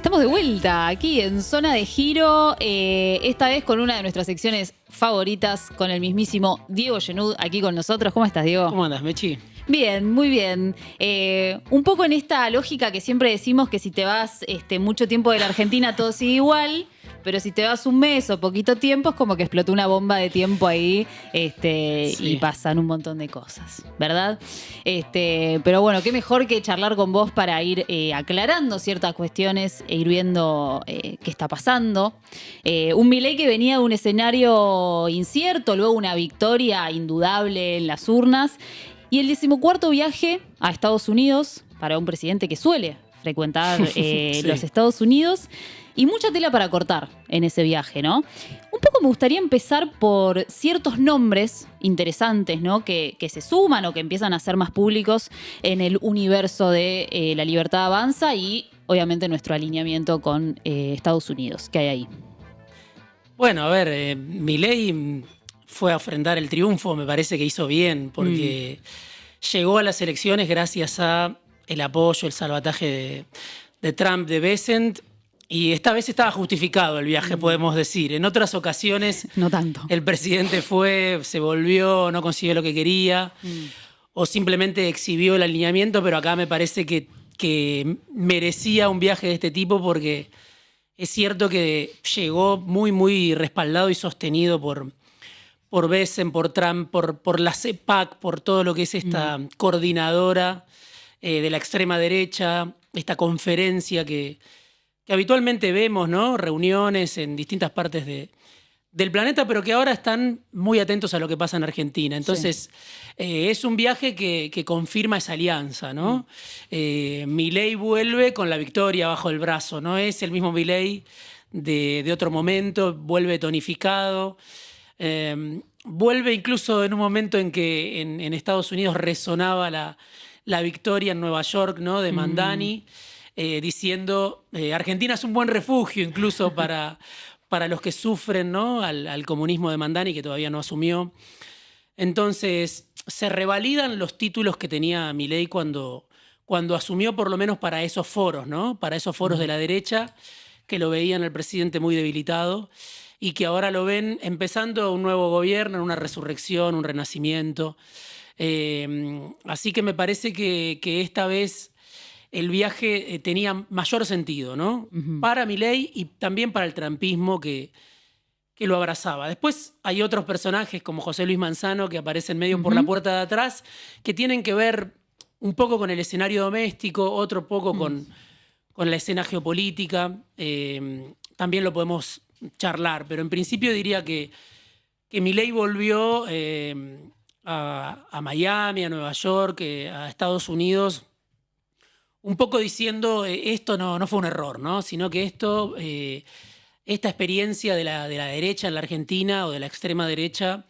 Estamos de vuelta aquí en Zona de Giro, esta vez con una de nuestras secciones favoritas, con el mismísimo Diego Genud aquí con nosotros. ¿Cómo estás, Diego? ¿Cómo andas, Mechi? Bien, muy bien. Un poco en esta lógica que siempre decimos que si te vas mucho tiempo de la Argentina todo sigue igual, pero si te vas un mes o poquito tiempo es como que explotó una bomba de tiempo ahí Sí. y pasan un montón de cosas, ¿verdad? Pero bueno, qué mejor que charlar con vos para ir aclarando ciertas cuestiones e ir viendo qué está pasando. Un Milei que venía de un escenario incierto, luego una victoria indudable en las urnas. Y el 14º viaje a Estados Unidos para un presidente que suele frecuentar Sí. los Estados Unidos. Y mucha tela para cortar en ese viaje, ¿no? Un poco me gustaría empezar por ciertos nombres interesantes, ¿no? Que se suman o que empiezan a ser más públicos en el universo de La Libertad Avanza y, obviamente, nuestro alineamiento con Estados Unidos. ¿Qué hay ahí? Bueno, a ver, Milei fue a ofrendar el triunfo, me parece que hizo bien, porque llegó a las elecciones gracias a el apoyo, el salvataje de Trump, de Bessent, y esta vez estaba justificado el viaje, podemos decir. En otras ocasiones No tanto. el presidente fue, se volvió, no consiguió lo que quería, o simplemente exhibió el alineamiento, pero acá me parece que merecía un viaje de este tipo porque es cierto que llegó muy, muy respaldado y sostenido por Bessent, por Trump, por la CEPAC, por todo lo que es esta coordinadora de la extrema derecha, esta conferencia que habitualmente vemos, ¿no? Reuniones en distintas partes del planeta, pero que ahora están muy atentos a lo que pasa en Argentina. Entonces, es un viaje que confirma esa alianza, ¿no? Milei vuelve con la victoria bajo el brazo, no es el mismo Milei de otro momento, vuelve tonificado. Vuelve incluso en un momento en que en Estados Unidos resonaba la victoria en Nueva York, ¿no? De Mandani, diciendo Argentina es un buen refugio incluso para los que sufren, ¿no? al comunismo de Mandani, que todavía no asumió. Entonces, se revalidan los títulos que tenía Milei cuando asumió, por lo menos para esos foros, ¿no? Para esos foros de la derecha, que lo veían al presidente muy debilitado y que ahora lo ven empezando un nuevo gobierno, una resurrección, un renacimiento. Así que me parece que esta vez el viaje tenía mayor sentido, ¿no? Para Milei y también para el trumpismo que lo abrazaba. Después hay otros personajes como José Luis Manzano que aparecen medio por la puerta de atrás, que tienen que ver un poco con el escenario doméstico, otro poco con la escena geopolítica. También lo podemos charlar, pero en principio diría que Milei volvió a Miami, a Nueva York, a Estados Unidos, un poco diciendo esto no fue un error, ¿no? Sino que esta experiencia de la derecha en la Argentina o de la extrema derecha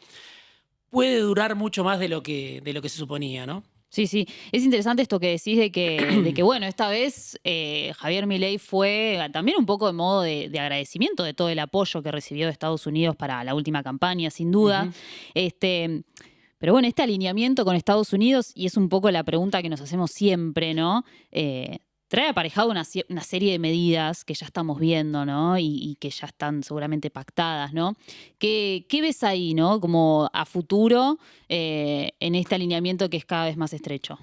puede durar mucho más de lo que se suponía, ¿no? Sí, sí. Es interesante esto que decís de que bueno, esta vez Javier Milei fue también un poco de modo de agradecimiento de todo el apoyo que recibió de Estados Unidos para la última campaña, sin duda. Pero bueno, este alineamiento con Estados Unidos, y es un poco la pregunta que nos hacemos siempre, ¿no? Trae aparejado una serie de medidas que ya estamos viendo, ¿no? Y que ya están seguramente pactadas, ¿no? ¿Qué ves ahí, ¿no? Como a futuro en este alineamiento que es cada vez más estrecho.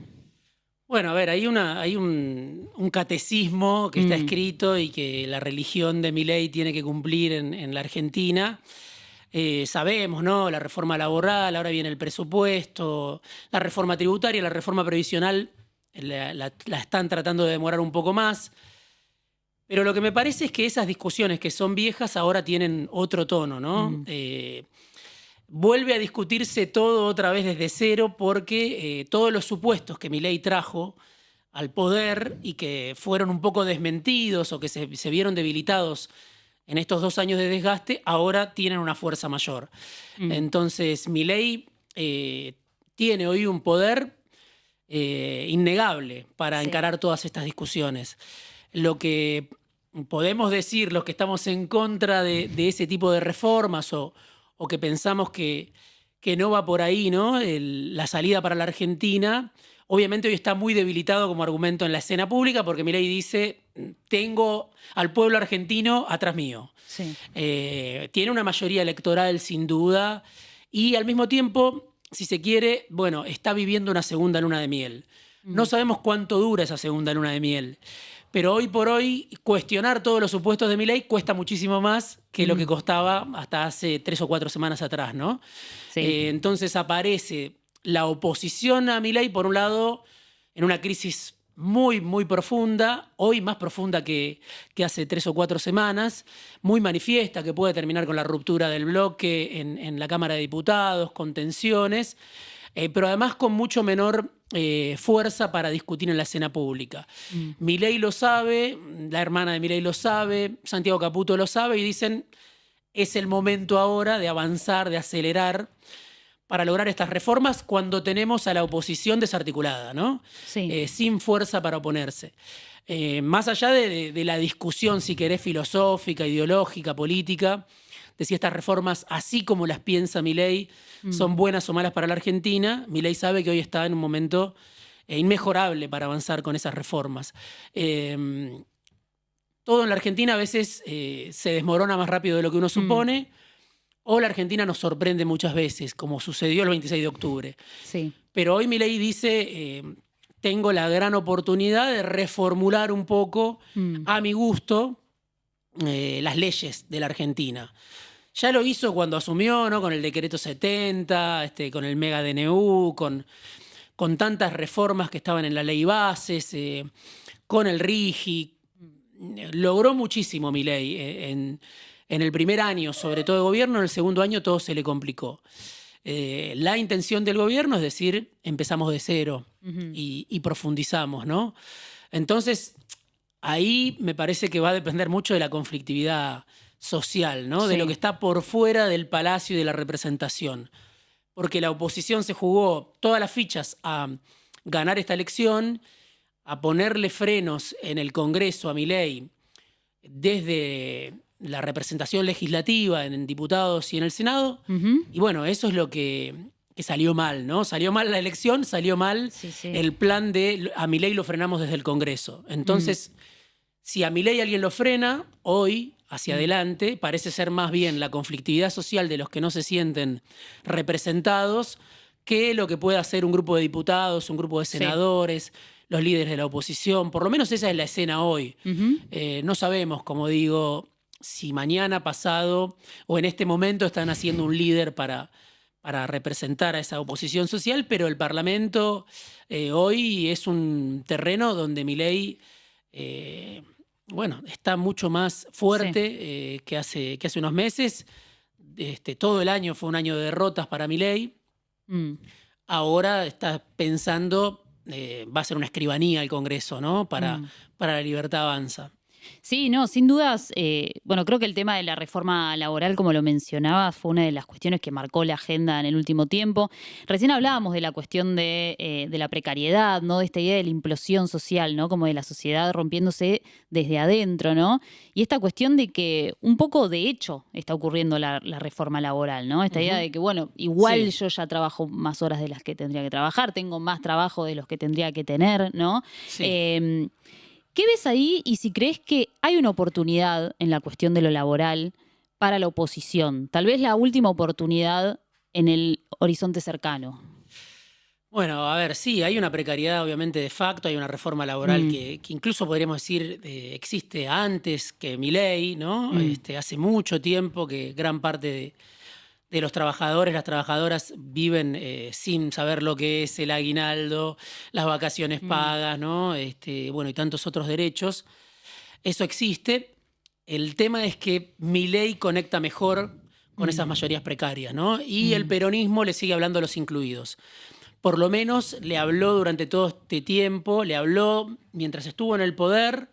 Bueno, a ver, hay un catecismo que está escrito y que la religión de Milei tiene que cumplir en la Argentina. Sabemos, ¿no? La reforma laboral, ahora viene el presupuesto, la reforma tributaria, la reforma previsional la están tratando de demorar un poco más. Pero lo que me parece es que esas discusiones que son viejas ahora tienen otro tono, ¿no? Vuelve a discutirse todo otra vez desde cero porque todos los supuestos que Milei trajo al poder y que fueron un poco desmentidos o que se vieron debilitados en estos 2 años de desgaste, ahora tienen una fuerza mayor. Entonces, Milei tiene hoy un poder innegable para encarar todas estas discusiones. Lo que podemos decir, los que estamos en contra de ese tipo de reformas o que pensamos que no va por ahí, ¿no? La salida para la Argentina, obviamente hoy está muy debilitado como argumento en la escena pública porque Milei dice tengo al pueblo argentino atrás mío. Sí. Tiene una mayoría electoral sin duda y al mismo tiempo, si se quiere, bueno, está viviendo una segunda luna de miel. No sabemos cuánto dura esa segunda luna de miel, pero hoy por hoy cuestionar todos los supuestos de Milei cuesta muchísimo más que lo que costaba hasta hace 3 o 4 semanas atrás, ¿no? Sí. Entonces aparece la oposición a Milei, por un lado, en una crisis muy, muy profunda, hoy más profunda que hace 3 o 4 semanas, muy manifiesta, que puede terminar con la ruptura del bloque en la Cámara de Diputados, con tensiones, pero además con mucho menor fuerza para discutir en la escena pública. Milei lo sabe, la hermana de Milei lo sabe, Santiago Caputo lo sabe y dicen, es el momento ahora de avanzar, de acelerar para lograr estas reformas cuando tenemos a la oposición desarticulada, ¿no? Sí. Sin fuerza para oponerse. Más allá de la discusión, si querés, filosófica, ideológica, política, de si estas reformas, así como las piensa Milei, son buenas o malas para la Argentina, Milei sabe que hoy está en un momento inmejorable para avanzar con esas reformas. Todo en la Argentina a veces se desmorona más rápido de lo que uno supone, o la Argentina nos sorprende muchas veces, como sucedió el 26 de octubre. Sí. Pero hoy Milei dice, tengo la gran oportunidad de reformular un poco, a mi gusto, las leyes de la Argentina. Ya lo hizo cuando asumió, ¿no? Con el decreto 70, con el mega DNU, con tantas reformas que estaban en la ley bases, con el RIGI. Logró muchísimo Milei en el primer año, sobre todo de gobierno. En el segundo año todo se le complicó. La intención del gobierno es decir, empezamos de cero y profundizamos, ¿no? Entonces, ahí me parece que va a depender mucho de la conflictividad social, ¿no? Sí. De lo que está por fuera del palacio y de la representación. Porque la oposición se jugó todas las fichas a ganar esta elección, a ponerle frenos en el Congreso a Milei desde la representación legislativa en diputados y en el Senado. Y bueno, eso es lo que salió mal, ¿no? Salió mal la elección, salió mal el plan de a Milei lo frenamos desde el Congreso. Entonces, si a Milei alguien lo frena, hoy, hacia adelante, parece ser más bien la conflictividad social de los que no se sienten representados que lo que puede hacer un grupo de diputados, un grupo de senadores, los líderes de la oposición. Por lo menos esa es la escena hoy. No sabemos, como digo, si mañana, pasado o en este momento están haciendo un líder para representar a esa oposición social, pero el Parlamento hoy es un terreno donde Milei está mucho más fuerte que hace unos meses. Todo el año fue un año de derrotas para Milei. Ahora está pensando, va a ser una escribanía el Congreso, ¿no? Para la Libertad Avanza. Sí, no, sin dudas. Creo que el tema de la reforma laboral, como lo mencionabas, fue una de las cuestiones que marcó la agenda en el último tiempo. Recién hablábamos de la cuestión de la precariedad, ¿no? De esta idea de la implosión social, ¿no? Como de la sociedad rompiéndose desde adentro, ¿no? Y esta cuestión de que un poco de hecho está ocurriendo la reforma laboral, ¿no? Esta idea de que, igual yo ya trabajo más horas de las que tendría que trabajar, tengo más trabajo de los que tendría que tener, ¿no? Sí. ¿Qué ves ahí y si crees que hay una oportunidad en la cuestión de lo laboral para la oposición? Tal vez la última oportunidad en el horizonte cercano. Bueno, a ver, sí, hay una precariedad obviamente de facto, hay una reforma laboral que incluso podríamos decir existe antes que Milei, ¿no? Hace mucho tiempo que gran parte de los trabajadores, las trabajadoras viven sin saber lo que es el aguinaldo, las vacaciones pagas, ¿no? Y tantos otros derechos. Eso existe. El tema es que Milei conecta mejor con esas mayorías precarias, ¿no? Y el peronismo le sigue hablando a los incluidos. Por lo menos le habló durante todo este tiempo, le habló mientras estuvo en el poder,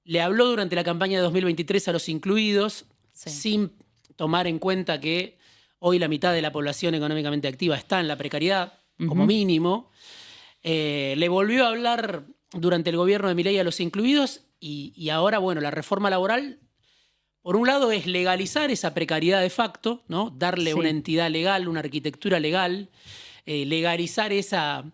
le habló durante la campaña de 2023 a los incluidos, sin tomar en cuenta que hoy la mitad de la población económicamente activa está en la precariedad, como mínimo. Le volvió a hablar durante el gobierno de Milei a los incluidos y ahora, la reforma laboral, por un lado, es legalizar esa precariedad de facto, ¿no? Darle una entidad legal, una arquitectura legal, legalizar esa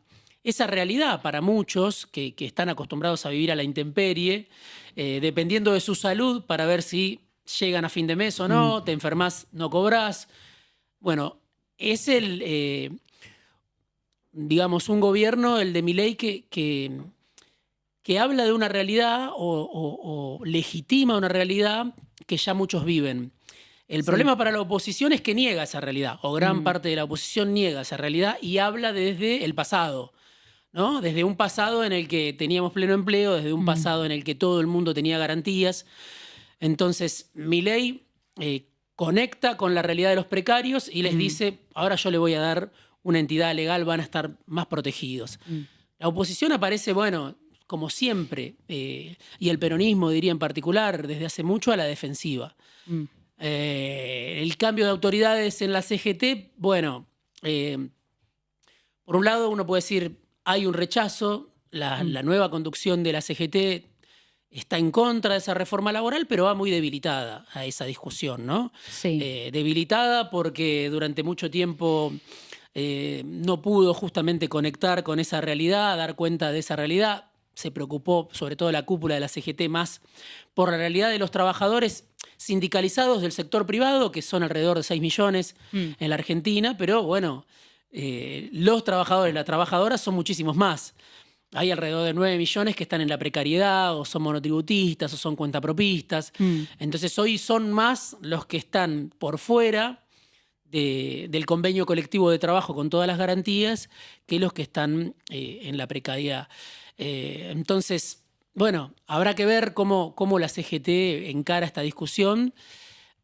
esa realidad para muchos que están acostumbrados a vivir a la intemperie, dependiendo de su salud para ver si llegan a fin de mes o no, te enfermas, no cobrás. Bueno, es digamos, un gobierno, el de Milei, que habla de una realidad o legitima una realidad que ya muchos viven. El problema para la oposición es que niega esa realidad, o gran parte de la oposición niega esa realidad y habla desde el pasado, ¿no? Desde un pasado en el que teníamos pleno empleo, desde un pasado en el que todo el mundo tenía garantías. Entonces, Milei conecta con la realidad de los precarios y les dice, ahora yo le voy a dar una entidad legal, van a estar más protegidos. La oposición aparece, bueno, como siempre, y el peronismo, diría en particular, desde hace mucho a la defensiva. El cambio de autoridades en la CGT, bueno, por un lado uno puede decir, hay un rechazo, la nueva conducción de la CGT está en contra de esa reforma laboral, pero va muy debilitada a esa discusión, ¿no? Sí. Debilitada porque durante mucho tiempo no pudo justamente conectar con esa realidad, dar cuenta de esa realidad. Se preocupó, sobre todo la cúpula de la CGT, más por la realidad de los trabajadores sindicalizados del sector privado, que son alrededor de 6 millones en la Argentina, pero bueno, los trabajadores, las trabajadoras son muchísimos más. Hay alrededor de 9 millones que están en la precariedad, o son monotributistas, o son cuentapropistas. Entonces hoy son más los que están por fuera del convenio colectivo de trabajo con todas las garantías que los que están en la precariedad. Entonces, bueno, habrá que ver cómo la CGT encara esta discusión.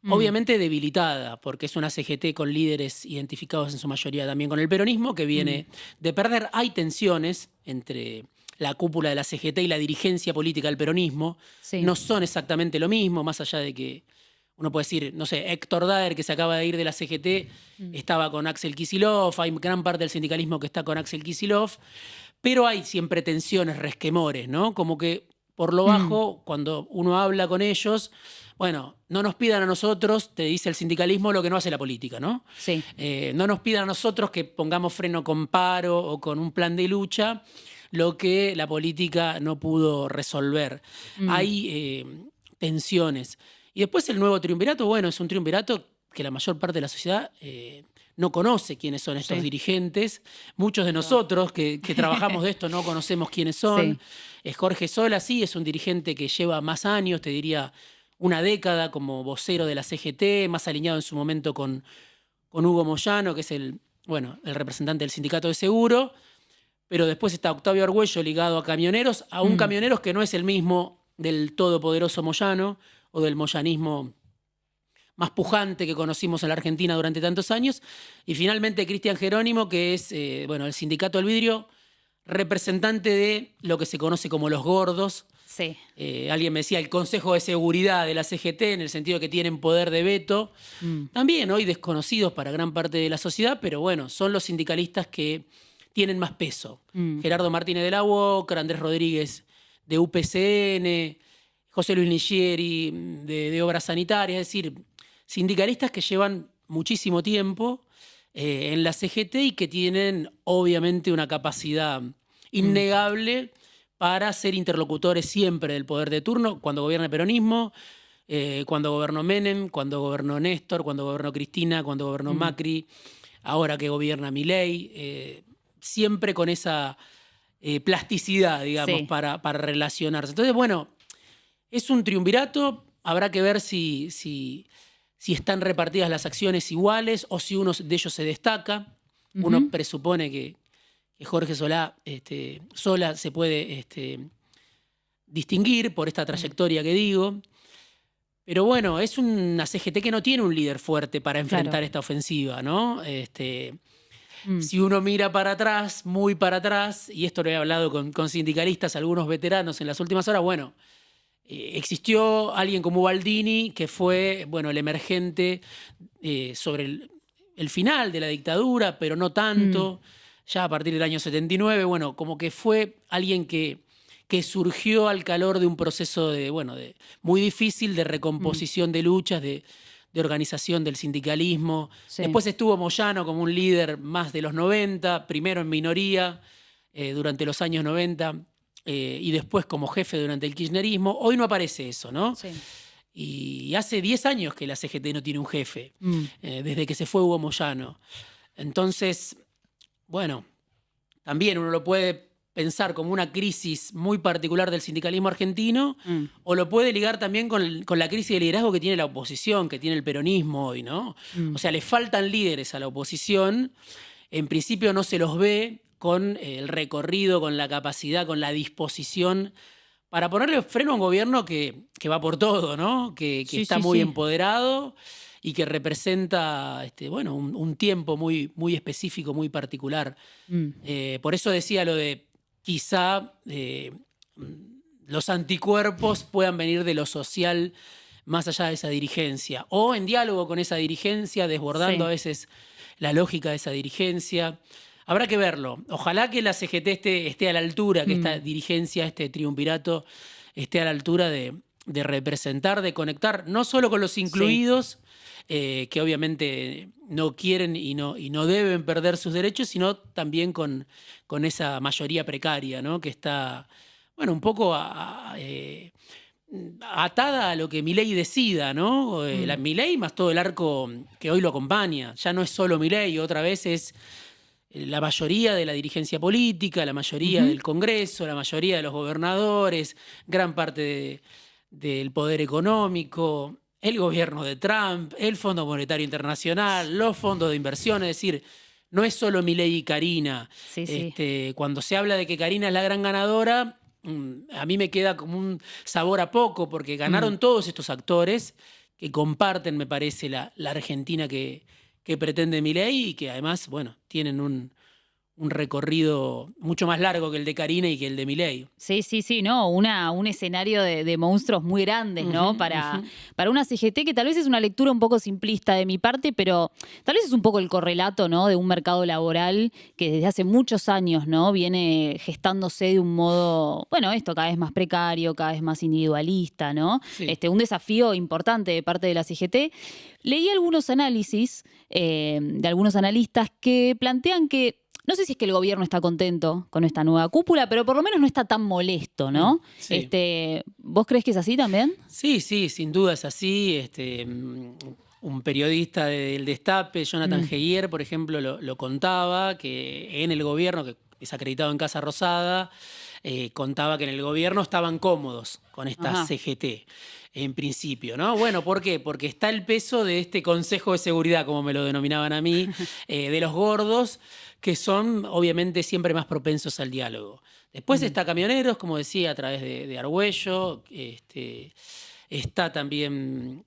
Obviamente debilitada, porque es una CGT con líderes identificados en su mayoría también con el peronismo, que viene de perder. Hay tensiones entre la cúpula de la CGT y la dirigencia política del peronismo. Sí. No son exactamente lo mismo, más allá de que uno puede decir, no sé, Héctor Daer, que se acaba de ir de la CGT, estaba con Axel Kicillof, hay gran parte del sindicalismo que está con Axel Kicillof, pero hay siempre tensiones, resquemores, ¿no? Como que por lo bajo, cuando uno habla con ellos, bueno, no nos pidan a nosotros, te dice el sindicalismo, lo que no hace la política, ¿no? Sí. No nos pidan a nosotros que pongamos freno con paro o con un plan de lucha, lo que la política no pudo resolver. Hay tensiones. Y después el nuevo triunvirato, bueno, es un triunvirato que la mayor parte de la sociedad no conoce quiénes son estos dirigentes. Muchos de nosotros que trabajamos de esto no conocemos quiénes son. Jorge Sola, sí, es un dirigente que lleva más años, te diría una década como vocero de la CGT, más alineado en su momento con Hugo Moyano, que es el representante del sindicato de seguro. Pero después está Octavio Argüello ligado a camioneros, a un camioneros que no es el mismo del todopoderoso Moyano o del moyanismo más pujante que conocimos en la Argentina durante tantos años. Y finalmente Cristian Jerónimo, que es el sindicato del vidrio, representante de lo que se conoce como los gordos. Sí. Alguien me decía el Consejo de Seguridad de la CGT, en el sentido que tienen poder de veto. También hoy desconocidos para gran parte de la sociedad, pero bueno, son los sindicalistas que tienen más peso. Gerardo Martínez de la UOCRA, Andrés Rodríguez de UPCN, José Luis Ligieri de Obras Sanitarias, es decir, sindicalistas que llevan muchísimo tiempo en la CGT y que tienen obviamente una capacidad innegable para ser interlocutores siempre del poder de turno, cuando gobierna el peronismo, cuando gobernó Menem, cuando gobernó Néstor, cuando gobernó Cristina, cuando gobernó Macri, ahora que gobierna Milei, siempre con esa plasticidad, digamos, para relacionarse. Entonces, bueno, es un triunvirato, habrá que ver si están repartidas las acciones iguales o si uno de ellos se destaca. Uno presupone que Jorge Sola se puede distinguir por esta trayectoria que digo. Pero bueno, es una CGT que no tiene un líder fuerte para enfrentar esta ofensiva, ¿no? Si uno mira para atrás, muy para atrás, y esto lo he hablado con sindicalistas, algunos veteranos en las últimas horas, bueno, existió alguien como Baldini, que fue, bueno, el emergente sobre el final de la dictadura, pero no tanto. Ya a partir del año 79, bueno, como que fue alguien que surgió al calor de un proceso muy difícil de recomposición de luchas, de organización del sindicalismo. Después estuvo Moyano como un líder más de los 90, primero en minoría, durante los años 90 y después como jefe durante el kirchnerismo. Hoy no aparece eso, ¿no? Sí. Y hace 10 años que la CGT no tiene un jefe, desde que se fue Hugo Moyano. Entonces, bueno, también uno lo puede pensar como una crisis muy particular del sindicalismo argentino, o lo puede ligar también con la crisis de liderazgo que tiene la oposición, que tiene el peronismo hoy, ¿no? O sea, le faltan líderes a la oposición. En principio no se los ve con el recorrido, con la capacidad, con la disposición para ponerle freno a un gobierno que va por todo, ¿no? Que Sí, está sí, muy sí. empoderado y que representa bueno, un tiempo muy, muy específico, muy particular. Por eso decía lo de quizá los anticuerpos puedan venir de lo social más allá de esa dirigencia, o en diálogo con esa dirigencia, desbordando Sí. a veces la lógica de esa dirigencia. Habrá que verlo. Ojalá que la CGT esté a la altura, que esta dirigencia, este triunvirato, esté a la altura de representar, de conectar, no solo con los incluidos, que obviamente no quieren y no deben perder sus derechos, sino también con esa mayoría precaria, ¿no? Que está, bueno, un poco atada a lo que Milei decida, ¿no? Milei más todo el arco que hoy lo acompaña. Ya no es solo Milei, otra vez es la mayoría de la dirigencia política, la mayoría del Congreso, la mayoría de los gobernadores, gran parte del poder económico, el gobierno de Trump, el Fondo Monetario Internacional, los fondos de inversión, es decir, no es solo Milei y Karina. Sí, sí. Cuando se habla de que Karina es la gran ganadora, a mí me queda como un sabor a poco, porque ganaron todos estos actores que comparten, me parece, la Argentina que pretende Milei y que además, bueno, tienen un recorrido mucho más largo que el de Karina y que el de Milei. Sí, sí, sí, ¿no? Un escenario de monstruos muy grandes, ¿no? Para una CGT que tal vez es una lectura un poco simplista de mi parte, pero tal vez es un poco el correlato, ¿no? De un mercado laboral que desde hace muchos años, ¿no? Viene gestándose de un modo, bueno, esto cada vez más precario, cada vez más individualista, ¿no? Sí. Un desafío importante de parte de la CGT. Leí algunos análisis de algunos analistas que plantean que no sé si es que el gobierno está contento con esta nueva cúpula, pero por lo menos no está tan molesto, ¿no? Sí. ¿Vos crees que es así también? Sí, sí, sin duda es así. Un periodista del Destape, Jonathan Heyer, por ejemplo, lo contaba, que en el gobierno, que es acreditado en Casa Rosada, contaba que en el gobierno estaban cómodos con esta Ajá. CGT, en principio, ¿no? Bueno, ¿por qué? Porque está el peso de este Consejo de Seguridad, como me lo denominaban a mí, de los gordos, que son obviamente siempre más propensos al diálogo. Después está Camioneros, como decía, a través de Argüello, está también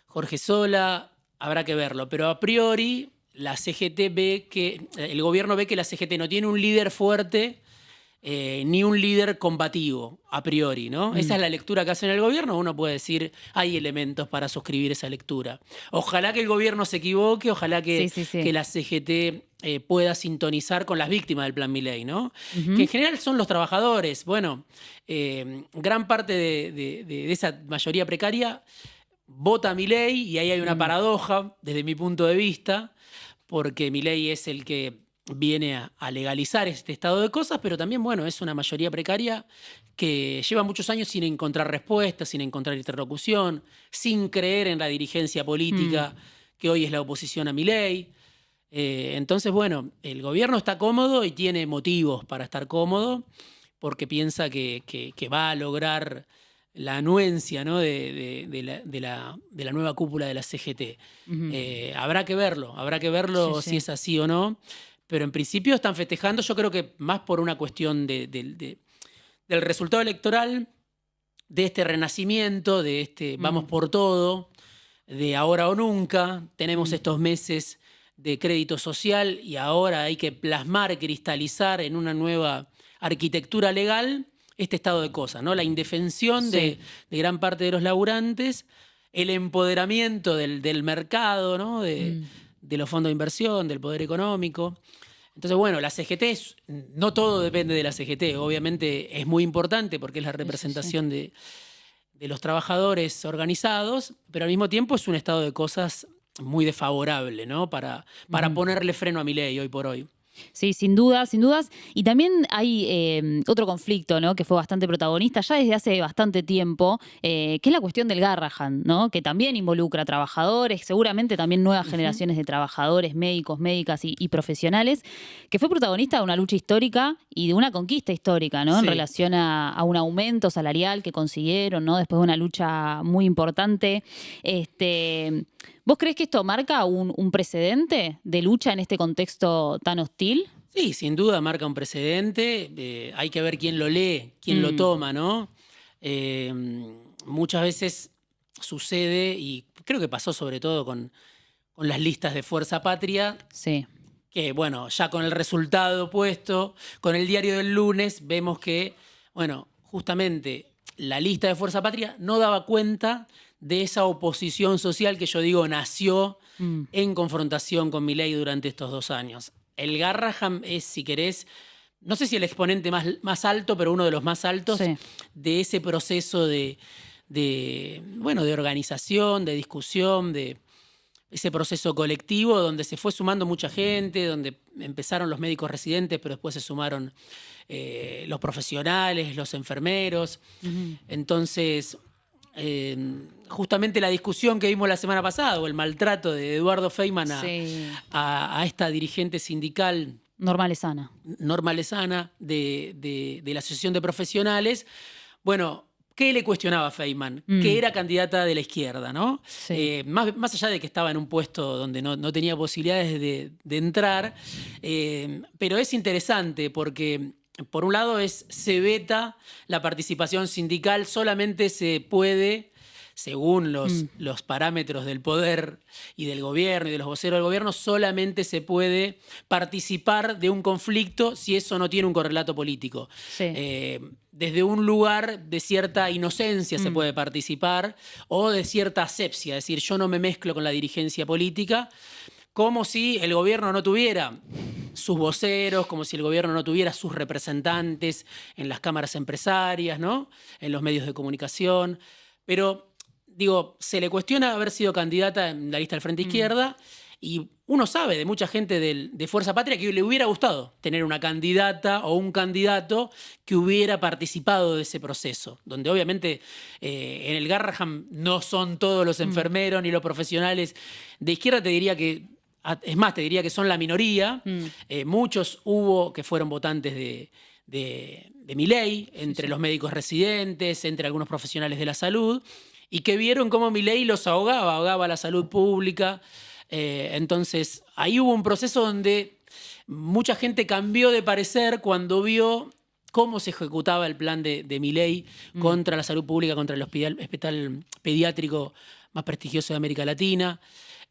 Jorge Sola, habrá que verlo, pero a priori la CGT ve que, el gobierno ve que la CGT no tiene un líder fuerte ni un líder combativo, a priori, ¿no? Esa es la lectura que hace en el gobierno. Uno puede decir, hay elementos para suscribir esa lectura. Ojalá que el gobierno se equivoque, ojalá que, Sí, sí, sí. que la CGT pueda sintonizar con las víctimas del Plan Milei, ¿no? Que en general son los trabajadores. Bueno, gran parte de esa mayoría precaria vota a Milei y ahí hay una paradoja desde mi punto de vista, porque Milei es el que viene a legalizar este estado de cosas, pero también, bueno, es una mayoría precaria que lleva muchos años sin encontrar respuestas, sin encontrar interlocución, sin creer en la dirigencia política que hoy es la oposición a Milei. Entonces, bueno, el gobierno está cómodo y tiene motivos para estar cómodo porque piensa que va a lograr la anuencia, ¿no? de la nueva cúpula de la CGT. Habrá que verlo Sí, si sí. es así o no, pero en principio están festejando, yo creo que más por una cuestión del resultado electoral, de este renacimiento, de este vamos por todo, de ahora o nunca. Tenemos estos meses de crédito social y ahora hay que plasmar, cristalizar en una nueva arquitectura legal este estado de cosas, ¿no? La indefensión de gran parte de los laburantes, el empoderamiento del mercado, ¿no? De los fondos de inversión, del poder económico. Entonces, bueno, la CGT, no todo depende de la CGT, obviamente es muy importante porque es la representación de los trabajadores organizados, pero al mismo tiempo es un estado de cosas muy desfavorable, ¿no? Para ponerle freno a Milei hoy por hoy. Sí, sin dudas, sin dudas. Y también hay otro conflicto, ¿no? Que fue bastante protagonista ya desde hace bastante tiempo, que es la cuestión del Garrahan, ¿no? Que también involucra a trabajadores, seguramente también nuevas Ujú. generaciones de trabajadores, médicos, médicas y profesionales, que fue protagonista de una lucha histórica y de una conquista histórica, ¿no? En Sí. relación a un aumento salarial que consiguieron, ¿no? Después de una lucha muy importante. Este, ¿Vos crees que esto marca un precedente de lucha en este contexto tan hostil? Sí, sin duda marca un precedente. Hay que ver quién lo lee, quién lo Mm, toma, ¿no? Eh, Muchas veces sucede, y creo que pasó sobre todo con las listas de Fuerza Patria, sí. que bueno, ya con el resultado puesto, con el diario del lunes, vemos que, bueno, justamente la lista de Fuerza Patria no daba cuenta de esa oposición social que yo digo nació Mm, en confrontación con Milei durante estos 2 años. El Garraham es, si querés, no sé si el exponente más alto, pero uno de los más altos sí. de ese proceso bueno, de organización, de discusión, de ese proceso colectivo donde se fue sumando mucha gente, donde empezaron los médicos residentes, pero después se sumaron los profesionales, los enfermeros. Ujú. Entonces, justamente la discusión que vimos la semana pasada, o el maltrato de Eduardo Feynman Sí. a esta dirigente sindical Norma Lezana. Norma Lezana de la Asociación de Profesionales, bueno, ¿qué le cuestionaba a Feynman? Que Mm, era candidata de la izquierda, ¿no? sí. Más allá de que estaba en un puesto donde no tenía posibilidades de entrar, pero es interesante porque, por un lado, se veta la participación sindical, solamente se puede, según Mm, los parámetros del poder y del gobierno y de los voceros del gobierno, solamente se puede participar de un conflicto si eso no tiene un correlato político. sí. Desde un lugar de cierta inocencia se Mm, puede participar, o de cierta asepsia, es decir, yo no me mezclo con la dirigencia política, como si el gobierno no tuviera sus voceros, como si el gobierno no tuviera sus representantes en las cámaras empresarias, ¿no? En los medios de comunicación. Pero, digo, se le cuestiona haber sido candidata en la lista del Frente mm, Izquierda, y uno sabe de mucha gente de Fuerza Patria que le hubiera gustado tener una candidata o un candidato que hubiera participado de ese proceso, donde obviamente en el Garraham no son todos los mm, enfermeros ni los profesionales de izquierda, te diría que, es más, te diría que son la minoría. mm. Muchos hubo que fueron votantes de Milei, Sí, entre sí. los médicos residentes, entre algunos profesionales de la salud, y que vieron cómo Milei los ahogaba la salud pública. Entonces, ahí hubo un proceso donde mucha gente cambió de parecer cuando vio cómo se ejecutaba el plan de Milei Mm, contra la salud pública, contra el hospital pediátrico más prestigioso de América Latina.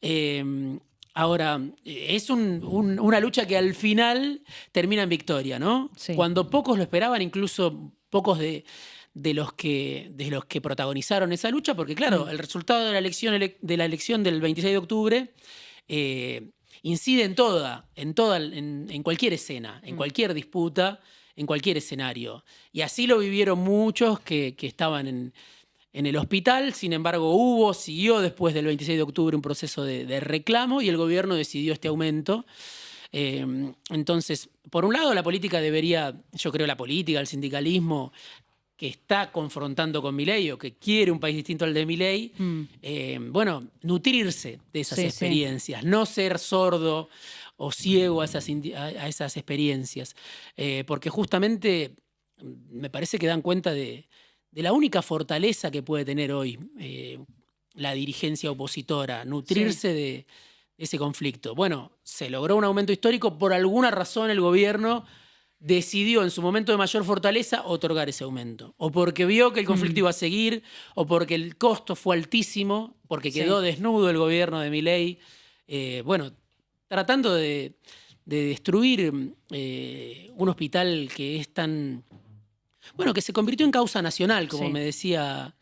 Eh, Ahora, es una lucha que al final termina en victoria, ¿no? sí. Cuando pocos lo esperaban, incluso pocos de los que protagonizaron esa lucha, porque claro, Mm, el resultado de la elección del 26 de octubre eh, incide en cualquier escena, en mm. cualquier disputa, en cualquier escenario. Y así lo vivieron muchos que estaban en el hospital. Sin embargo, siguió después del 26 de octubre un proceso de reclamo, y el gobierno decidió este aumento. Entonces, por un lado, la política debería, yo creo, la política, el sindicalismo, que está confrontando con Milei o que quiere un país distinto al de Milei, Mm, bueno, nutrirse de esas sí, sí. experiencias, no ser sordo o ciego a esas experiencias, porque justamente me parece que dan cuenta de la única fortaleza que puede tener hoy la dirigencia opositora, Sí. nutrirse de ese conflicto. Bueno, se logró un aumento histórico, por alguna razón el gobierno decidió en su momento de mayor fortaleza otorgar ese aumento. O porque vio que el conflicto Mm, iba a seguir, o porque el costo fue altísimo, porque sí. quedó desnudo el gobierno de Milei, bueno, tratando de destruir un hospital que es tan, bueno, que se convirtió en causa nacional, Sí. como me decía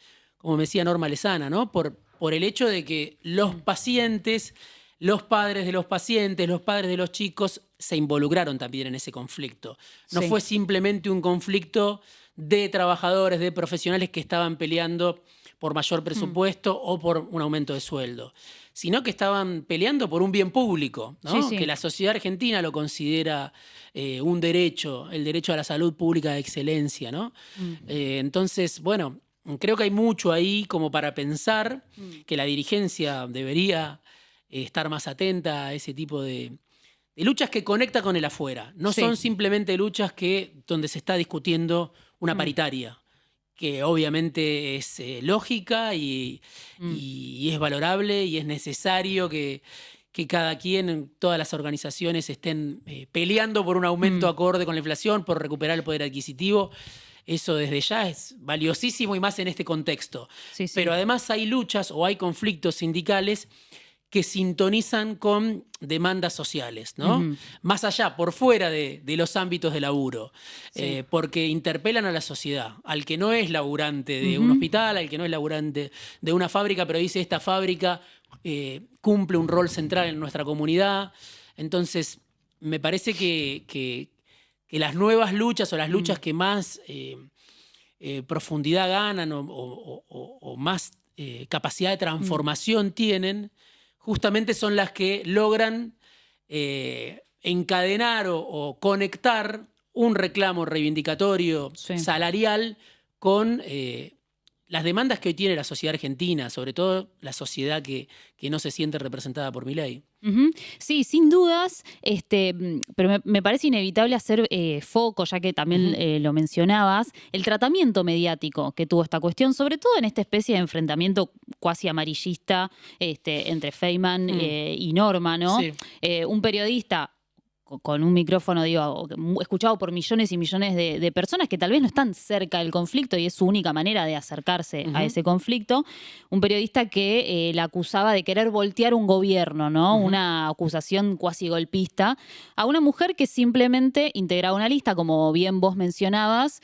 Norma Lezana, ¿no? Por el hecho de que los Mm, pacientes, los padres de los pacientes, los padres de los chicos se involucraron también en ese conflicto. No sí. fue simplemente un conflicto de trabajadores, de profesionales que estaban peleando por mayor presupuesto o por un aumento de sueldo, sino que estaban peleando por un bien público, ¿no? Sí. Que la sociedad argentina lo considera un derecho, el derecho a la salud pública de excelencia, ¿no? Entonces, bueno, creo que hay mucho ahí como para pensar que la dirigencia debería estar más atenta a ese tipo de luchas que conecta con el afuera. No Sí. son simplemente luchas donde se está discutiendo una paritaria, que obviamente es lógica y es valorable y es necesario que cada quien, todas las organizaciones estén peleando por un aumento acorde con la inflación, por recuperar el poder adquisitivo. Eso desde ya es valiosísimo y más en este contexto. Sí. Pero además hay luchas o hay conflictos sindicales que sintonizan con demandas sociales, ¿no? Más allá, por fuera de los ámbitos de laburo, porque interpelan a la sociedad, al que no es laburante de un hospital, al que no es laburante de una fábrica, pero dice esta fábrica cumple un rol central en nuestra comunidad. Entonces, me parece que las nuevas luchas o las luchas que más profundidad ganan o más capacidad de transformación tienen, justamente son las que logran encadenar o conectar un reclamo reivindicatorio salarial con las demandas que hoy tiene la sociedad argentina, sobre todo la sociedad que no se siente representada por Milei. Sí, sin dudas, pero me parece inevitable hacer foco, ya que también lo mencionabas, el tratamiento mediático que tuvo esta cuestión, sobre todo en esta especie de enfrentamiento cuasi amarillista entre Feynman y Norma, ¿no? Sí. Un periodista con un micrófono, digo, escuchado por millones y millones de personas que tal vez no están cerca del conflicto y es su única manera de acercarse a ese conflicto. Un periodista que la acusaba de querer voltear un gobierno, ¿no? Una acusación cuasi golpista a una mujer que simplemente integraba una lista, como bien vos mencionabas,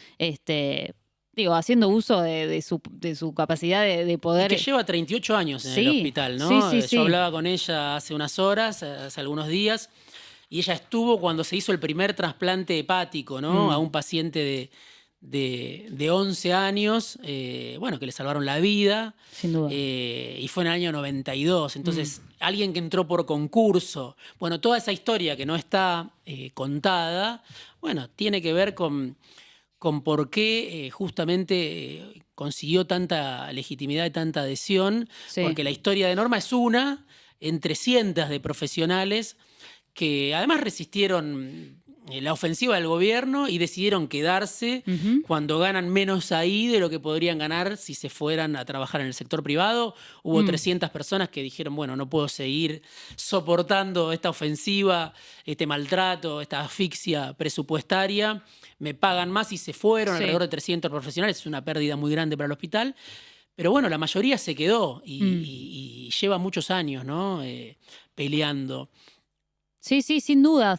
digo, haciendo uso de su capacidad de poder. Y que lleva 38 años en el hospital, ¿no? Yo hablaba con ella hace unas horas, hace algunos días, y ella estuvo cuando se hizo el primer trasplante hepático, ¿no? A un paciente de 11 años, bueno, que le salvaron la vida. Sin duda. Y fue en el año 92. Entonces, alguien que entró por concurso. Bueno, toda esa historia que no está contada, bueno, tiene que ver con por qué justamente consiguió tanta legitimidad y tanta adhesión. Sí. Porque la historia de Norma es una entre cientos de profesionales que además resistieron la ofensiva del gobierno y decidieron quedarse cuando ganan menos ahí de lo que podrían ganar si se fueran a trabajar en el sector privado. Hubo 300 personas que dijeron, bueno, no puedo seguir soportando esta ofensiva, este maltrato, esta asfixia presupuestaria. Me pagan más y se fueron, alrededor de 300 profesionales. Es una pérdida muy grande para el hospital. Pero bueno, la mayoría se quedó y lleva muchos años, ¿no? Peleando. Sí, sin duda. A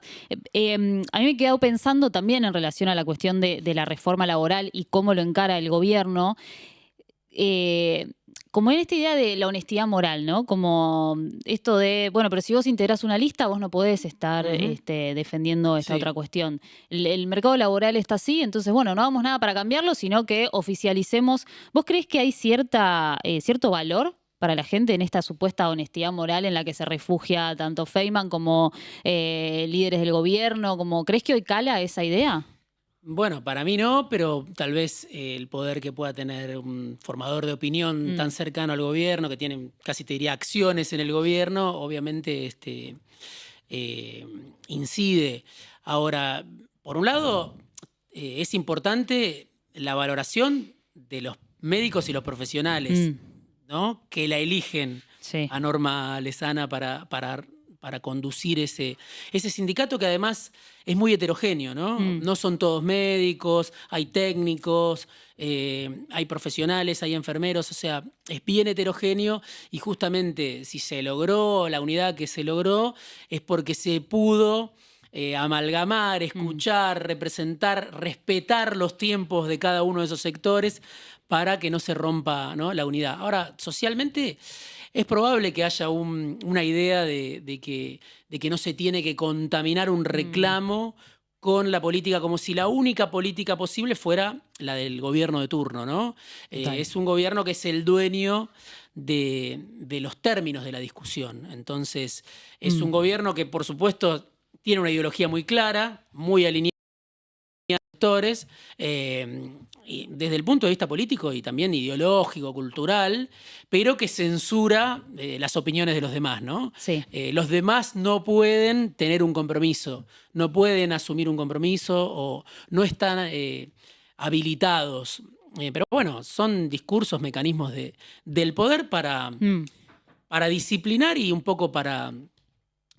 mí me he quedado pensando también en relación a la cuestión de la reforma laboral y cómo lo encara el gobierno, como en esta idea de la honestidad moral, ¿no? Como esto de, bueno, pero si vos integrás una lista, vos no podés estar defendiendo esta otra cuestión. El mercado laboral está así, entonces, bueno, no hagamos nada para cambiarlo, sino que oficialicemos. ¿Vos creés que hay cierto valor para la gente en esta supuesta honestidad moral en la que se refugia tanto Feynman como líderes del gobierno? ¿Crees que hoy cala esa idea? Bueno, para mí no, pero tal vez el poder que pueda tener un formador de opinión tan cercano al gobierno, que tiene casi te diría acciones en el gobierno, obviamente incide. Ahora, por un lado, es importante la valoración de los médicos y los profesionales, ¿no? Que la eligen a Norma Lezana para conducir ese sindicato que además es muy heterogéneo, ¿no? No son todos médicos, hay técnicos, hay profesionales, hay enfermeros, o sea, es bien heterogéneo y justamente si se logró la unidad que se logró es porque se pudo amalgamar, escuchar, representar, respetar los tiempos de cada uno de esos sectores para que no se rompa, ¿no?, la unidad. Ahora, socialmente es probable que haya una idea de que no se tiene que contaminar un reclamo con la política como si la única política posible fuera la del gobierno de turno, ¿no? Es un gobierno que es el dueño de los términos de la discusión. Entonces, es un gobierno que, por supuesto, tiene una ideología muy clara, muy alineada con sectores, y desde el punto de vista político y también ideológico, cultural, pero que censura las opiniones de los demás, ¿no? Sí. Los demás no pueden tener un compromiso, no pueden asumir un compromiso o no están habilitados. Pero bueno, son discursos, mecanismos del poder para disciplinar y un poco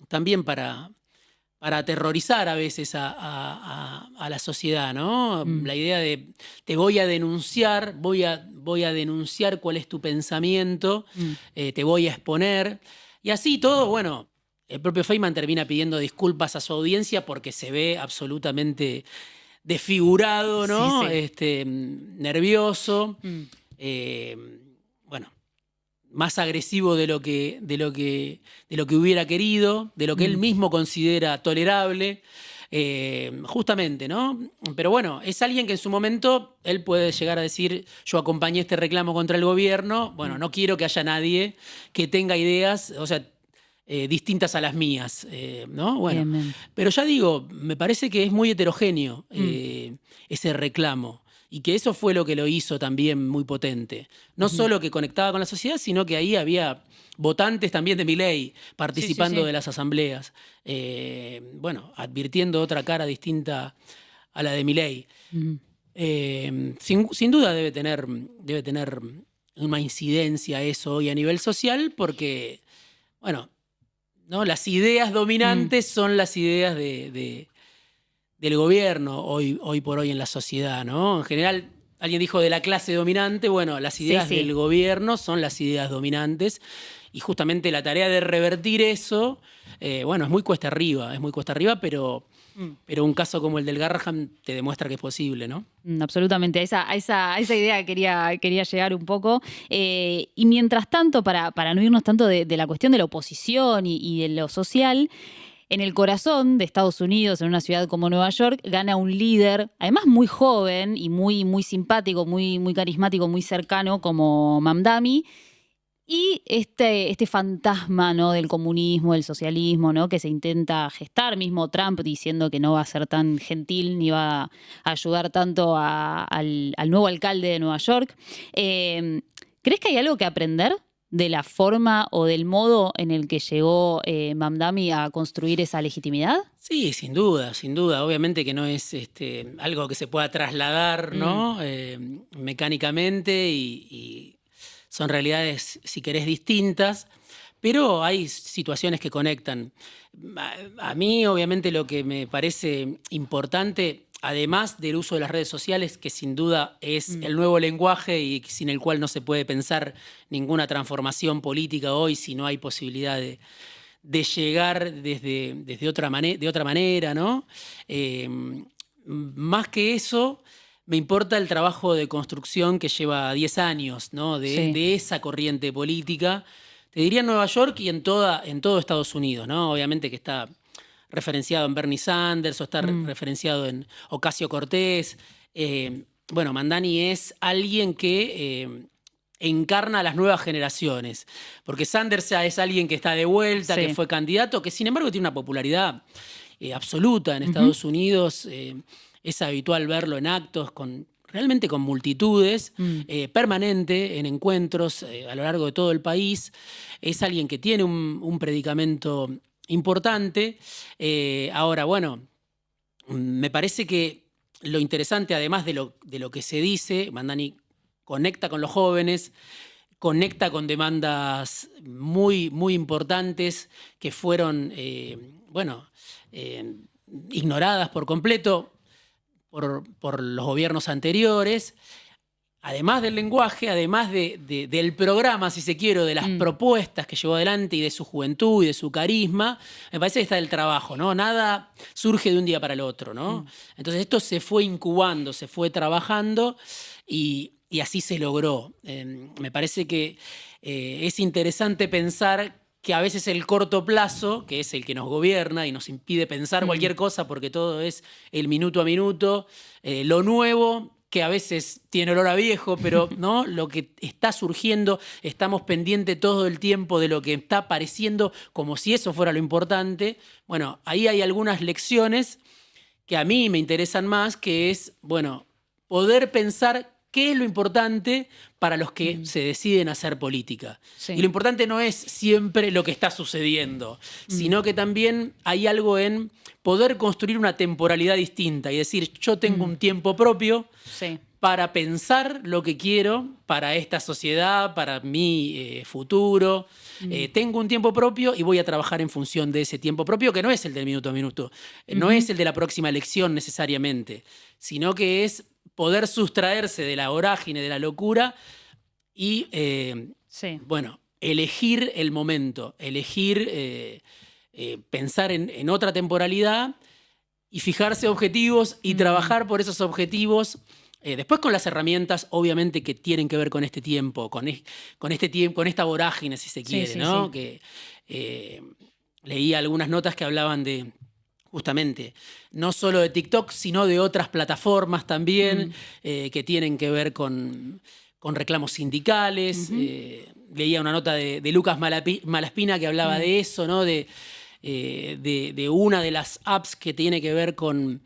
también para aterrorizar a veces a la sociedad, ¿no? La idea de te voy a denunciar, voy a denunciar cuál es tu pensamiento, te voy a exponer. Y así todo, bueno, el propio Feynman termina pidiendo disculpas a su audiencia porque se ve absolutamente desfigurado, ¿no? Sí. Nervioso. Bueno, más agresivo de lo que hubiera querido, de lo que él mismo considera tolerable, justamente, ¿no? Pero bueno, es alguien que en su momento él puede llegar a decir, yo acompañé este reclamo contra el gobierno, bueno, no quiero que haya nadie que tenga ideas, o sea, distintas a las mías, ¿no? Bueno, Bien. pero ya digo, me parece que es muy heterogéneo ese reclamo. Y que eso fue lo que lo hizo también muy potente. No solo que conectaba con la sociedad, sino que ahí había votantes también de Milei participando de las asambleas. Bueno, advirtiendo otra cara distinta a la de Milei. Sin duda debe tener una incidencia eso hoy a nivel social, porque, bueno, ¿no? Las ideas dominantes son las ideas del gobierno hoy por hoy en la sociedad, ¿no? En general, alguien dijo de la clase dominante, bueno, las ideas del gobierno son las ideas dominantes y justamente la tarea de revertir eso, bueno, es muy cuesta arriba, pero un caso como el del Garrahan te demuestra que es posible, ¿no? Absolutamente, a esa idea quería llegar un poco. Y mientras tanto, para no irnos tanto de la cuestión de la oposición y de lo social, en el corazón de Estados Unidos, en una ciudad como Nueva York, gana un líder, además muy joven y muy simpático, muy carismático, muy cercano, como Mamdani. Y este fantasma, ¿no?, del comunismo, del socialismo, ¿no?, que se intenta gestar, mismo Trump diciendo que no va a ser tan gentil ni va a ayudar tanto al nuevo alcalde de Nueva York. ¿Crees que hay algo que aprender de la forma o del modo en el que llegó Mamdani a construir esa legitimidad? Sí, sin duda, sin duda. Obviamente que no es algo que se pueda trasladar, ¿no? Mecánicamente y son realidades, si querés, distintas, pero hay situaciones que conectan. A mí, obviamente, lo que me parece importante, además del uso de las redes sociales, que sin duda es el nuevo lenguaje y sin el cual no se puede pensar ninguna transformación política hoy si no hay posibilidad de llegar de otra manera, ¿no? Más que eso, me importa el trabajo de construcción que lleva 10 años, ¿no? De esa corriente política. Te diría en Nueva York y en todo Estados Unidos, ¿no? Obviamente que está referenciado en Bernie Sanders o está referenciado en Ocasio-Cortez. Bueno, Mamdani es alguien que encarna a las nuevas generaciones, porque Sanders ya es alguien que está de vuelta, que fue candidato, que sin embargo tiene una popularidad absoluta en Estados Unidos. Es habitual verlo en actos realmente con multitudes, permanente, en encuentros a lo largo de todo el país. Es alguien que tiene un predicamento importante. Ahora, bueno, me parece que lo interesante, además de lo que se dice, Mamdani conecta con los jóvenes, conecta con demandas muy importantes que fueron, ignoradas por completo por los gobiernos anteriores. Además del lenguaje, además del programa, si se quiere, de las propuestas que llevó adelante y de su juventud y de su carisma, me parece que está el trabajo, ¿no? Nada surge de un día para el otro, ¿no? Entonces esto se fue incubando, se fue trabajando y así se logró. Me parece que es interesante pensar que a veces el corto plazo, que es el que nos gobierna y nos impide pensar cualquier cosa porque todo es el minuto a minuto, lo nuevo, que a veces tiene olor a viejo, pero ¿no? Lo que está surgiendo, estamos pendientes todo el tiempo de lo que está apareciendo como si eso fuera lo importante. Bueno, ahí hay algunas lecciones que a mí me interesan más, que es, bueno, poder pensar qué es lo importante para los que se deciden hacer política. Sí. Y lo importante no es siempre lo que está sucediendo, sino que también hay algo en poder construir una temporalidad distinta y decir, yo tengo un tiempo propio Sí. para pensar lo que quiero para esta sociedad, para mi futuro. Tengo un tiempo propio y voy a trabajar en función de ese tiempo propio, que no es el del minuto a minuto, no es el de la próxima elección necesariamente, sino que es poder sustraerse de la vorágine, de la locura y, Sí. bueno, elegir el momento, elegir pensar en otra temporalidad y fijarse objetivos y trabajar por esos objetivos. Después con las herramientas, obviamente, que tienen que ver con este tiempo, con este tiempo, con esta vorágine, si se quiere, sí, ¿no? sí. Que leí algunas notas que hablaban de, justamente, no solo de TikTok, sino de otras plataformas también, que tienen que ver con reclamos sindicales. Leía una nota de Lucas Malaspina que hablaba de eso, ¿no? De una de las apps que tiene que ver con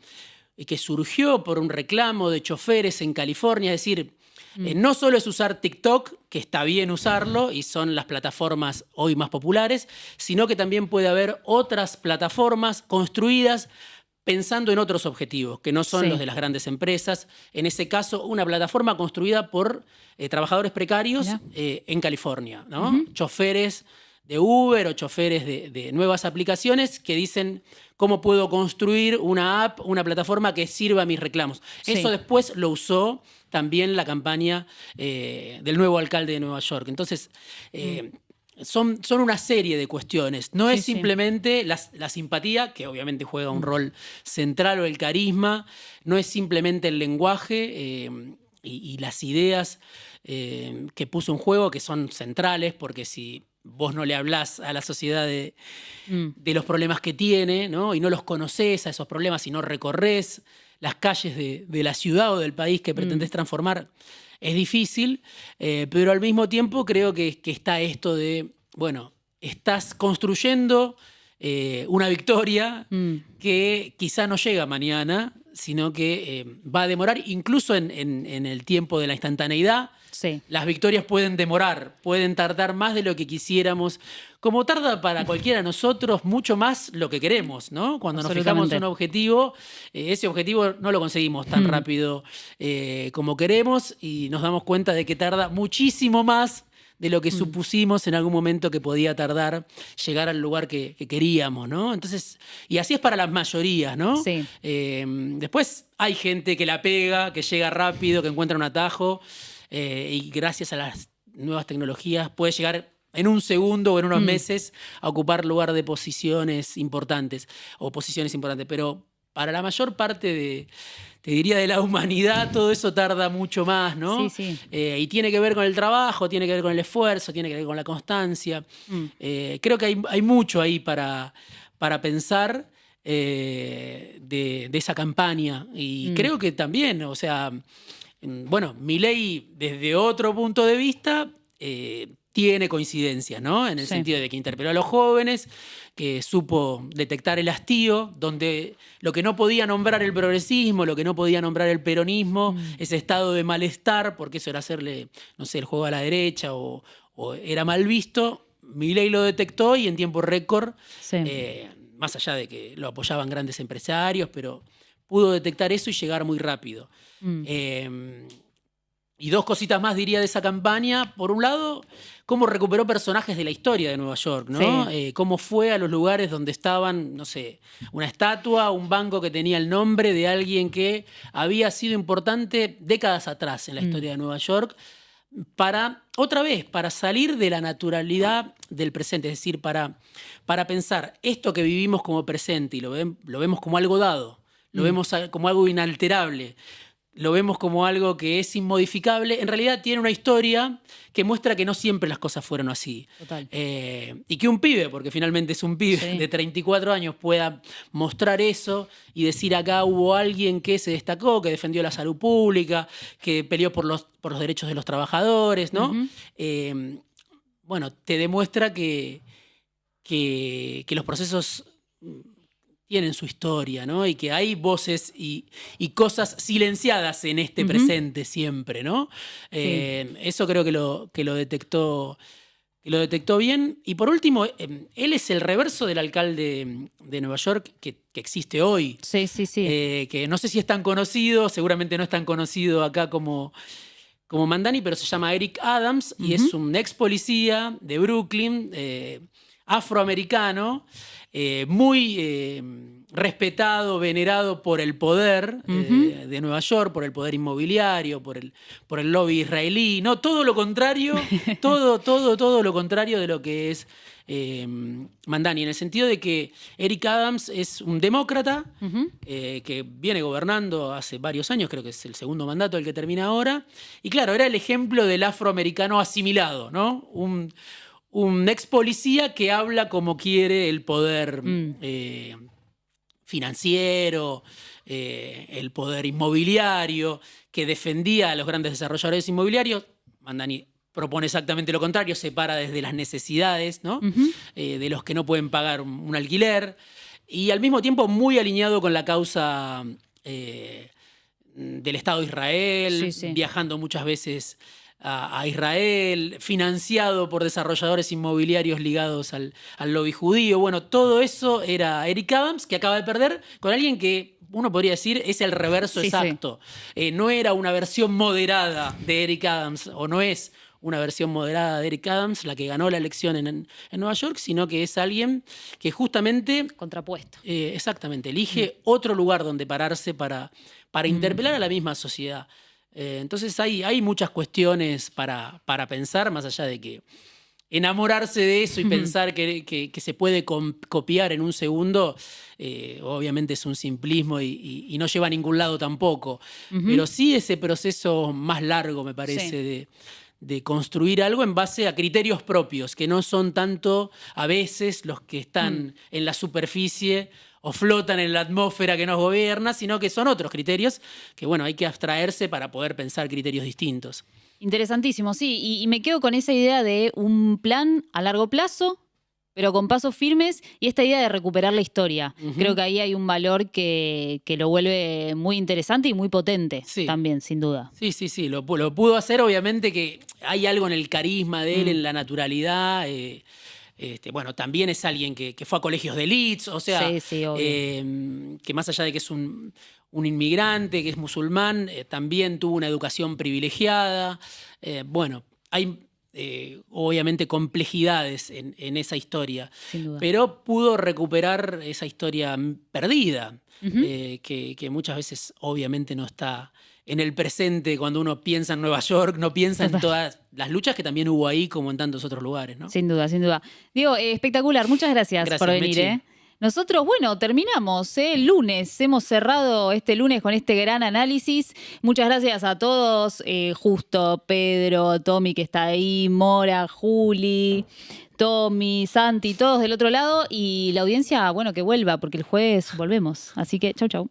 que surgió por un reclamo de choferes en California. Es decir, no solo es usar TikTok, que está bien usarlo y son las plataformas hoy más populares, sino que también puede haber otras plataformas construidas pensando en otros objetivos, que no son los de las grandes empresas. En ese caso, una plataforma construida por trabajadores precarios en California, ¿no? Choferes de Uber o choferes de nuevas aplicaciones que dicen cómo puedo construir una app, una plataforma que sirva a mis reclamos. Eso después lo usó también la campaña del nuevo alcalde de Nueva York. Entonces, son una serie de cuestiones. No es simplemente la simpatía, que obviamente juega un rol central, o el carisma. No es simplemente el lenguaje y las ideas que puso en juego, que son centrales, porque si vos no le hablás a la sociedad de los problemas que tiene, ¿no? Y no los conocés a esos problemas y no recorres las calles de la ciudad o del país que pretendés transformar, es difícil, pero al mismo tiempo creo que está esto de, bueno, estás construyendo una victoria que quizá no llega mañana, sino que va a demorar incluso en el tiempo de la instantaneidad. Sí. Las victorias pueden demorar, pueden tardar más de lo que quisiéramos, como tarda para cualquiera de nosotros mucho más lo que queremos, ¿no? Cuando nos fijamos un objetivo, ese objetivo no lo conseguimos tan rápido como queremos y nos damos cuenta de que tarda muchísimo más de lo que supusimos en algún momento que podía tardar llegar al lugar que queríamos, ¿no? Entonces, y así es para las mayorías, ¿no? Sí. Después hay gente que la pega, que llega rápido, que encuentra un atajo y gracias a las nuevas tecnologías puede llegar en un segundo o en unos meses a ocupar lugar de posiciones importantes o posiciones importantes. Pero para la mayor parte te diría, de la humanidad, todo eso tarda mucho más, ¿no? Sí. Y tiene que ver con el trabajo, tiene que ver con el esfuerzo, tiene que ver con la constancia. Creo que hay mucho ahí para pensar de esa campaña. Y creo que también, o sea, bueno, Milei desde otro punto de vista tiene coincidencias, ¿no? En el sentido de que interpeló a los jóvenes, que supo detectar el hastío, donde lo que no podía nombrar el progresismo, lo que no podía nombrar el peronismo, ese estado de malestar, porque eso era hacerle, no sé, el juego a la derecha o era mal visto, Milei lo detectó y en tiempo récord, más allá de que lo apoyaban grandes empresarios, pero pudo detectar eso y llegar muy rápido. Y dos cositas más diría de esa campaña. Por un lado, cómo recuperó personajes de la historia de Nueva York, ¿no? Cómo fue a los lugares donde estaban, no sé, una estatua, un banco que tenía el nombre de alguien que había sido importante décadas atrás en la historia de Nueva York, para, otra vez, para salir de la naturalidad del presente, es decir, para pensar esto que vivimos como presente y lo vemos como algo dado, lo vemos como algo inalterable. lo vemos como algo que es inmodificable. En realidad tiene una historia que muestra que no siempre las cosas fueron así. Total. Y que un pibe, porque finalmente es un pibe Sí. de 34 años, pueda mostrar eso y decir acá hubo alguien que se destacó, que defendió la salud pública, que peleó por los derechos de los trabajadores, ¿no? Bueno, te demuestra que los procesos tienen su historia, ¿no? Y que hay voces y cosas silenciadas en este presente siempre, ¿no? Eso creo que lo detectó bien. Y por último, él es el reverso del alcalde de Nueva York que existe hoy. Sí. Que no sé si es tan conocido, seguramente no es tan conocido acá como Mamdani, pero se llama Eric Adams y es un ex policía de Brooklyn, afroamericano, muy respetado, venerado por el poder de Nueva York, por el poder inmobiliario, por el lobby israelí, ¿no? Todo lo contrario, todo lo contrario de lo que es Mamdani, en el sentido de que Eric Adams es un demócrata que viene gobernando hace varios años, creo que es el segundo mandato el que termina ahora, y claro, era el ejemplo del afroamericano asimilado, ¿no? Un ex policía que habla como quiere el poder financiero, el poder inmobiliario, que defendía a los grandes desarrolladores inmobiliarios. Mamdani propone exactamente lo contrario, se para desde las necesidades, ¿no? De los que no pueden pagar un alquiler, y al mismo tiempo muy alineado con la causa del Estado de Israel, viajando muchas veces a Israel, financiado por desarrolladores inmobiliarios ligados al lobby judío. Bueno, todo eso era Eric Adams, que acaba de perder con alguien que uno podría decir es el reverso exacto. No era una versión moderada de Eric Adams, o no es una versión moderada de Eric Adams la que ganó la elección en Nueva York, sino que es alguien que justamente... Contrapuesto. Exactamente, elige otro lugar donde pararse para interpelar a la misma sociedad. Entonces hay muchas cuestiones para pensar, más allá de que enamorarse de eso y pensar que se puede copiar en un segundo, obviamente es un simplismo y no lleva a ningún lado tampoco. Pero sí ese proceso más largo, me parece, de construir algo en base a criterios propios, que no son tanto a veces los que están en la superficie o flotan en la atmósfera que nos gobierna, sino que son otros criterios que, bueno, hay que abstraerse para poder pensar criterios distintos. Interesantísimo, sí. Y me quedo con esa idea de un plan a largo plazo, pero con pasos firmes, y esta idea de recuperar la historia. Creo que ahí hay un valor que lo vuelve muy interesante y muy potente también, sin duda. Sí, lo pudo hacer. Obviamente que hay algo en el carisma de él, en la naturalidad. Bueno, también es alguien que fue a colegios de elites, o sea, que más allá de que es un inmigrante, que es musulmán, también tuvo una educación privilegiada. Bueno, hay obviamente complejidades en esa historia, pero pudo recuperar esa historia perdida, que muchas veces obviamente no está en el presente. Cuando uno piensa en Nueva York, no piensa en todas las luchas que también hubo ahí, como en tantos otros lugares, ¿no? Sin duda, sin duda. Diego, espectacular. Muchas gracias por venir. Nosotros, bueno, terminamos el lunes. Hemos cerrado este lunes con este gran análisis. Muchas gracias a todos. Justo, Pedro, Tommy que está ahí, Mora, Juli, Tommy, Santi, todos del otro lado. Y la audiencia, bueno, que vuelva, porque el jueves volvemos. Así que, chau, chau.